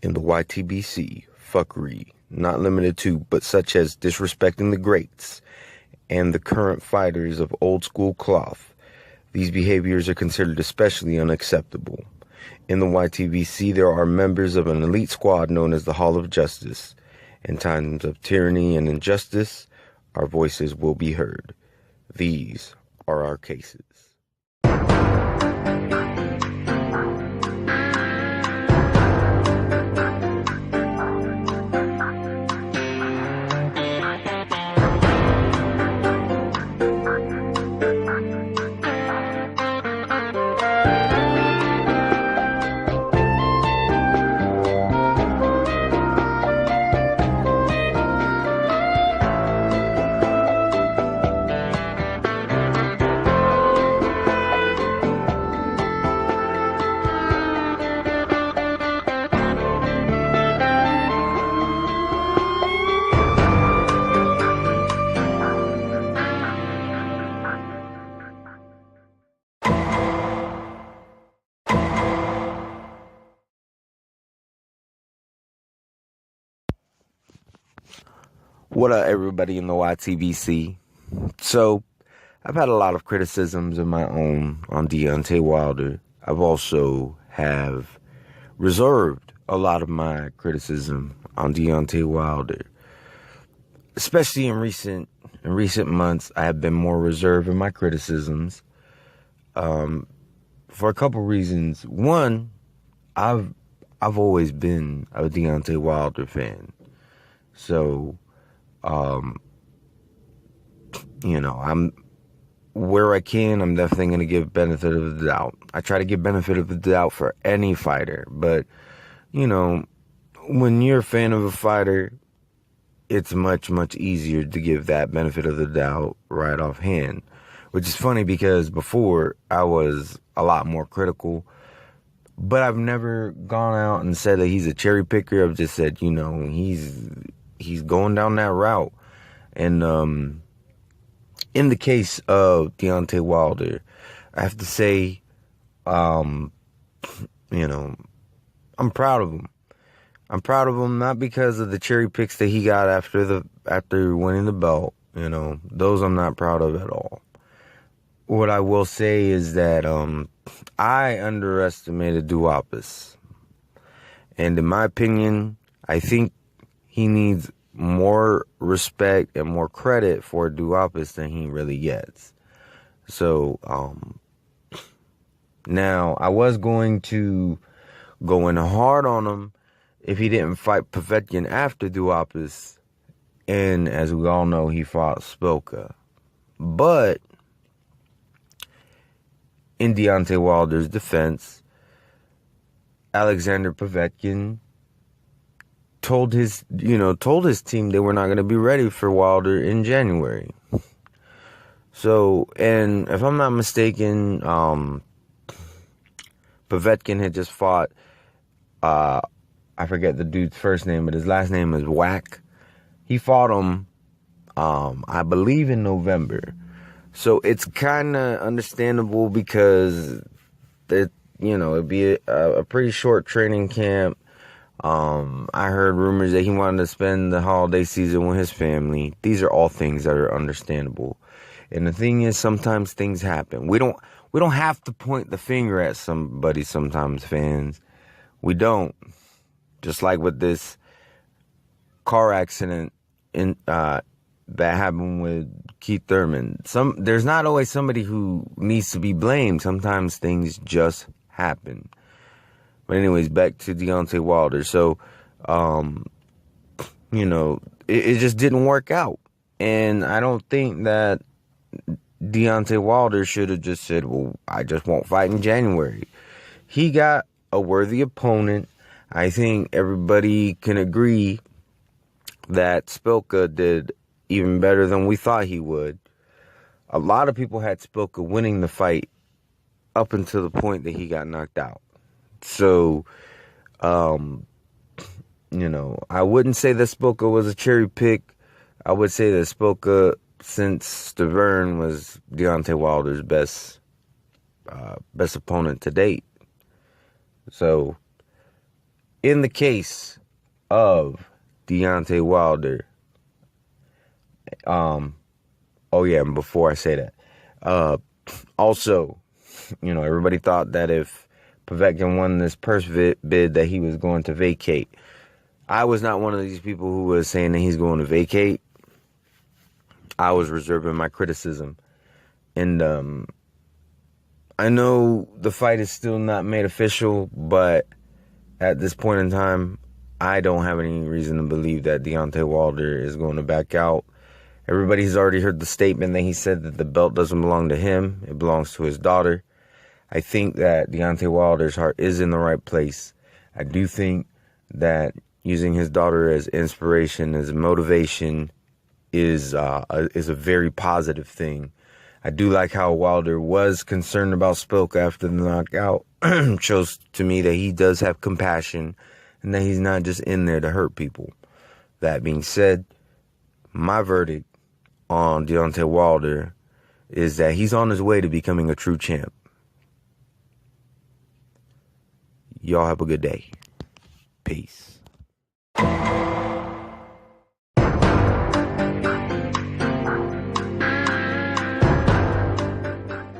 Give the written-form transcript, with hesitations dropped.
in the YTBC, fuckery, not limited to, but such as disrespecting the greats and the current fighters of old school cloth. These behaviors are considered especially unacceptable. In the YTBC, there are members of an elite squad known as the Hall of Justice. In times of tyranny and injustice, our voices will be heard. These are our cases. What up, everybody in the YTBC? So, I've had a lot of criticisms of my own on Deontay Wilder. I've also have reserved a lot of my criticism on Deontay Wilder. Especially in recent months, I have been more reserved in my criticisms. For a couple reasons. One, I've always been a Deontay Wilder fan. So, I'm where I can, I'm definitely going to give benefit of the doubt. I try to give benefit of the doubt for any fighter, but, when you're a fan of a fighter, it's much, much easier to give that benefit of the doubt right offhand, which is funny because before I was a lot more critical, but I've never gone out and said that he's a cherry picker. I've just said, he's going down that route. And in the case of Deontay Wilder, I have to say, I'm proud of him. I'm proud of him not because of the cherry picks that he got after winning the belt. Those I'm not proud of at all. What I will say is that I underestimated Duhaupas. And in my opinion, I think he needs more respect and more credit for Duhaupas than he really gets. So, now, I was going to go in hard on him if he didn't fight Povetkin after Duhaupas, and as we all know, he fought Spilka. But, in Deontay Wilder's defense, Alexander Povetkin told his team they were not going to be ready for Wilder in January. So, and if I'm not mistaken, Povetkin had just fought, I forget the dude's first name, but his last name is Wack. He fought him, I believe in November. So it's kind of understandable because it'd be a pretty short training camp. I heard rumors that he wanted to spend the holiday season with his family. These are all things that are understandable. And the thing is, sometimes things happen. We don't have to point the finger at somebody sometimes, fans. We don't. Just like with this car accident that happened with Keith Thurman. There's not always somebody who needs to be blamed. Sometimes things just happen. But anyways, back to Deontay Wilder. So, it just didn't work out. And I don't think that Deontay Wilder should have just said, well, I just won't fight in January. He got a worthy opponent. I think everybody can agree that Spilka did even better than we thought he would. A lot of people had Spilka winning the fight up until the point that he got knocked out. So, I wouldn't say that Spilka was a cherry pick. I would say that Spilka, since Stavern, was Deontay Wilder's best opponent to date. So, in the case of Deontay Wilder, oh yeah, and before I say that, also, everybody thought that if Povetkin won this purse bid that he was going to vacate. I was not one of these people who was saying that he's going to vacate. I was reserving my criticism. And I know the fight is still not made official, but at this point in time, I don't have any reason to believe that Deontay Wilder is going to back out. Everybody's already heard the statement that he said that the belt doesn't belong to him. It belongs to his daughter. I think that Deontay Wilder's heart is in the right place. I do think that using his daughter as inspiration, as motivation, is a very positive thing. I do like how Wilder was concerned about Spilk after the knockout. Shows to me that he does have compassion and that he's not just in there to hurt people. That being said, my verdict on Deontay Wilder is that he's on his way to becoming a true champ. Y'all have a good day. Peace.